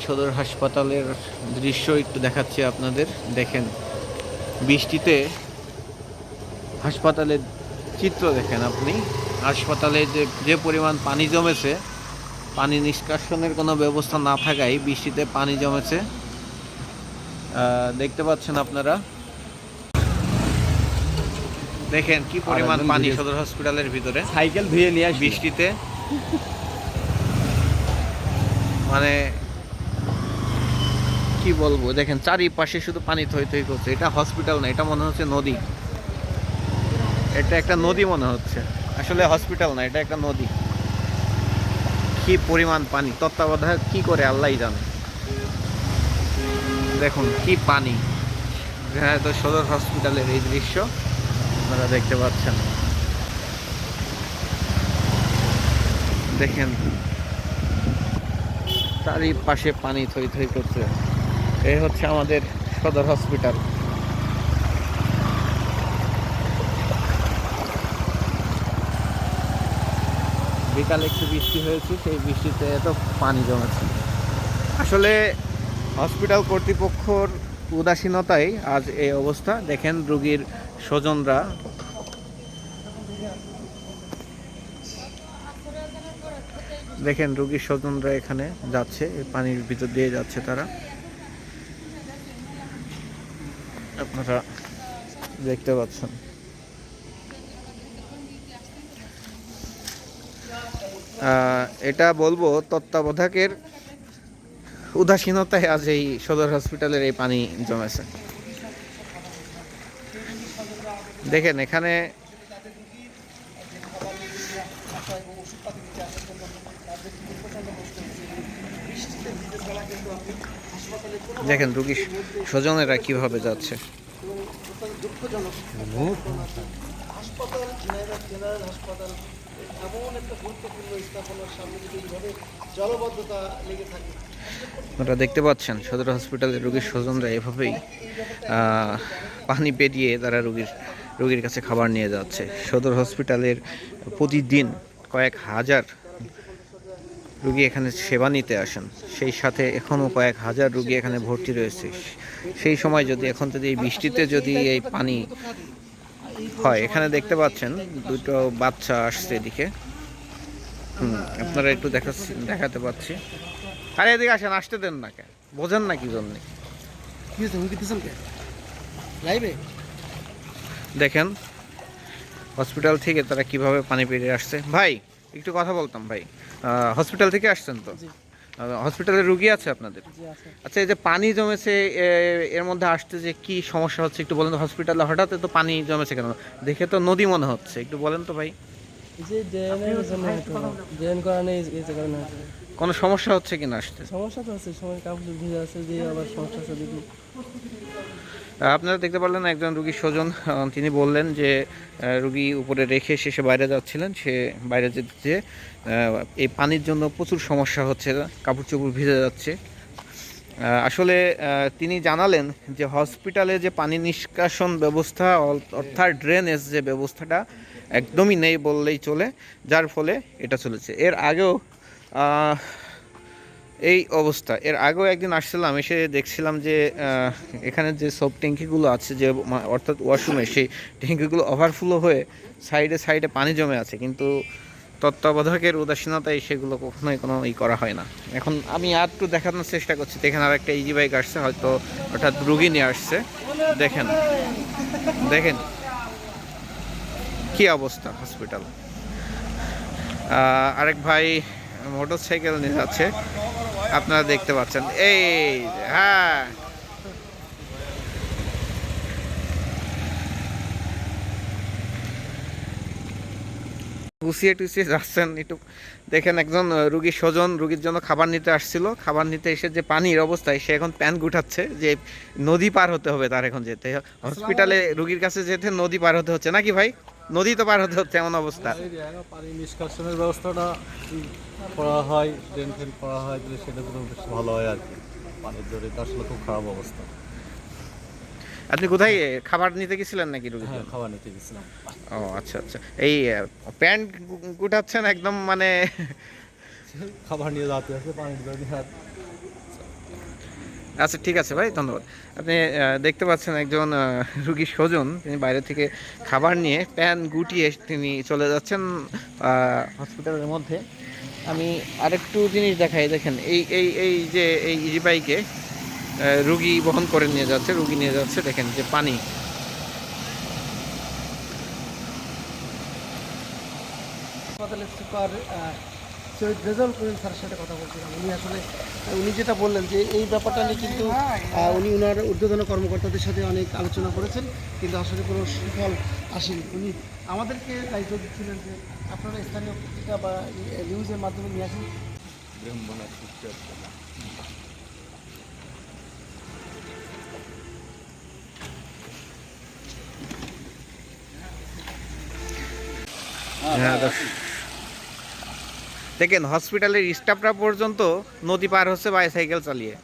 সদর হাসপাতালের দৃশ্য একটু দেখাচ্ছি আপনাদের। দেখেন, বৃষ্টিতে হাসপাতালের চিত্র দেখেন আপনি। হাসপাতালে যে পরিমাণ পানি জমেছে, পানি নিষ্কাশনের কোনো ব্যবস্থা না থাকায় বৃষ্টিতে পানি জমেছে, দেখতে পাচ্ছেন আপনারা। দেখেন কি পরিমাণ পানি সদর হসপিটালের ভিতরে, সাইকেল ধুয়ে নিয়ে আসি বৃষ্টিতে। মানে কি বলবো, দেখেন চারিপাশে শুধু পানি থই থই করছে। এটা হসপিটাল না, এটা মনে হচ্ছে নদী। এটা একটা নদী মনে হচ্ছে, আসলে হসপিটাল না, এটা একটা নদী। কি পরিমাণ পানি, তত্ত্বাবধায়ক কি করে আল্লাহই জানে। দেখুন কি পানি। তো সদর হসপিটালের এই দৃশ্য আপনারা দেখতে পাচ্ছেন। দেখেন চারিপাশে পানি থই থই করছে। এই হচ্ছে আমাদের সদর হসপিটাল। বিকালে একটু বৃষ্টি হয়েছে, সেই বৃষ্টিতে এত পানি জমেছে। আসলে হসপিটাল কর্তৃপক্ষর উদাসীনতায় আজ এই অবস্থা। দেখেন রোগীর স্বজনরা, দেখেন রোগীর স্বজনরা এখানে যাচ্ছে, এই পানির ভিতর দিয়ে যাচ্ছে তারা, আপনারা দেখতে পাচ্ছেন। এটা বলবো তত্ত্বাবধায়কের উদাসীনতায় আজ এই সদর হসপিটালের এই পানি জমেছে। দেখেন এখানে দেখেন রোগীর স্বজনেরা কিভাবে যাচ্ছে। আপনারা দেখতে পাচ্ছেন সদর হসপিটালের রোগীর স্বজনরা এভাবেই পানি পেরিয়ে তারা রোগীর কাছে খাবার নিয়ে যাচ্ছে। সদর হসপিটালের প্রতিদিন কয়েক হাজার রোগী এখানে সেবা নিতে আসেন, সেই সাথে এখনও কয়েক হাজার রোগী এখানে ভর্তি রয়েছে। সেই সময় যদি এখন যদি এই বৃষ্টিতে যদি এই পানি হয়, এখানে দেখতে পাচ্ছেন দুটো বাচ্চা আসছে এদিকে। আপনারা একটু দেখাতে পাচ্ছি। আরে এদিকে আসেন, আসতে দেন না, কে বোঝেন না কি জন্যে। দেখেন হসপিটাল থেকে তারা কিভাবে পানি পেরিয়ে আসছে। ভাই একটু কথা বলতাম ভাই, হসপিটাল থেকে আসছেন তো? হসপিটালে রুগী আছে আপনাদের? আচ্ছা, এই যে পানি জমেছে, এর মধ্যে আসতে যে কি সমস্যা হচ্ছে একটু বলেন তো। হসপিটালে হঠাৎ তো পানি জমেছে কেন? দেখে তো নদী মনে হচ্ছে, একটু বলেন তো ভাই। কোনো সমস্যা হচ্ছে কিনা আসতে? সমস্যা তো আছে, সময় কাপড় ভিজে আছে যে আবার সমস্যা আছে দেখি। আপনারা দেখতে পারলেন একজন রুগীর স্বজন, তিনি বললেন যে রুগী উপরে রেখে সে বাইরে যাচ্ছিলেন, সে বাইরে যেতে এই পানির জন্য প্রচুর সমস্যা হচ্ছে, কাপড় চোপড় ভিজে যাচ্ছে। আসলে তিনি জানালেন যে হসপিটালে যে পানি নিষ্কাশন ব্যবস্থা অর্থাৎ ড্রেনেজ যে ব্যবস্থাটা একদমই নেই বললেই চলে, যার ফলে এটা চলেছে। এর আগেও এই অবস্থা, এর আগেও একদিন আসছিলাম, এসে দেখছিলাম যে এখানে যে সব ট্যাঙ্কিগুলো আছে, যে অর্থাৎ ওয়াশরুমে, সেই ট্যাঙ্কিগুলো ওভারফ্লো হয়ে সাইডে সাইডে পানি জমে আছে, কিন্তু তত্ত্বাবধায়কের উদাসীনতায় সেগুলো কখনোই কোনো করা হয় না। এখন আমি আর একটু দেখানোর চেষ্টা করছি। এখানে আর একটা ইজি বাইক আসছে, হয়তো অর্থাৎ রুগী নিয়ে আসছে। দেখেন দেখেন কি অবস্থা হসপিটাল। আরেক ভাই মোটর সাইকেল নিয়ে যাচ্ছে, আপনারা দেখতে পাচ্ছেন। এই হ্যাঁ, গুছিয়ে টুছিয়ে যাচ্ছেন একটু। দেখেন একজন রুগীর স্বজন রুগীর জন্য খাবার নিতে আসছিল, খাবার নিতে এসে যে পানির অবস্থায় সে এখন প্যান গুটাচ্ছে, যে নদী পার হতে হবে তার এখন যেতে। হসপিটালে রুগীর কাছে যেতে নদী পার হতে হচ্ছে নাকি ভাই? নদী তো পার হতে হচ্ছে, এমন অবস্থা। পানি নিষ্কাশনের ব্যবস্থাটা করা হয়, ড্রেন ফ্রেন করা হয়, সেটা কোনো বেশ ভালো হয় আর কি। পানির জন্য তো আসলে খুব খারাপ অবস্থা। আপনি কোথায় খাবার নিতে গেছিলেন নাকি রুগীর হ্যাঁ, জন্য? খাবার নিতে গেছিলাম। ও আচ্ছা আচ্ছা, এই প্যান্ট গুটাচ্ছেন একদম, মানে খাবার নিয়ে যাতে আছে পানির জন্য। আচ্ছা ঠিক আছে ভাই, ধন্যবাদ। আপনি দেখতে পাচ্ছেন একজন রুগীর স্বজন, তিনি বাইরে থেকে খাবার নিয়ে প্যান গুটিয়ে তিনি চলে যাচ্ছেন হসপিটালের মধ্যে। আমি আরেকটু জিনিস দেখাই, দেখেন এই এই এই যে এই ইজি বাইকে রুগী বহন করে নিয়ে যাচ্ছে, রুগী নিয়ে যাচ্ছে, দেখেন যে পানি। হাসপাতালের সুপার সৈয়দ রেজাউল করিম স্যারের সাথে কথা বলছিলাম। উনি আসলে উনি যেটা বললেন যে এই ব্যাপারটা নিয়ে কিন্তু উনি ওনার ঊর্ধ্বতন কর্মকর্তাদের সাথে অনেক আলোচনা করেছেন, কিন্তু আসলে কোনো সুফল আসেনি। উনি আমাদেরকে দায়িত্ব দিচ্ছিলেন যে আপনারা স্থানীয় পত্রিকা বা নিউজের মাধ্যমে নিয়ে আসেন। হ্যাঁ, দেখেন হসপিটালের স্টাফরা পর্যন্ত নদী পার হচ্ছে বাইসাইকেল চালিয়ে।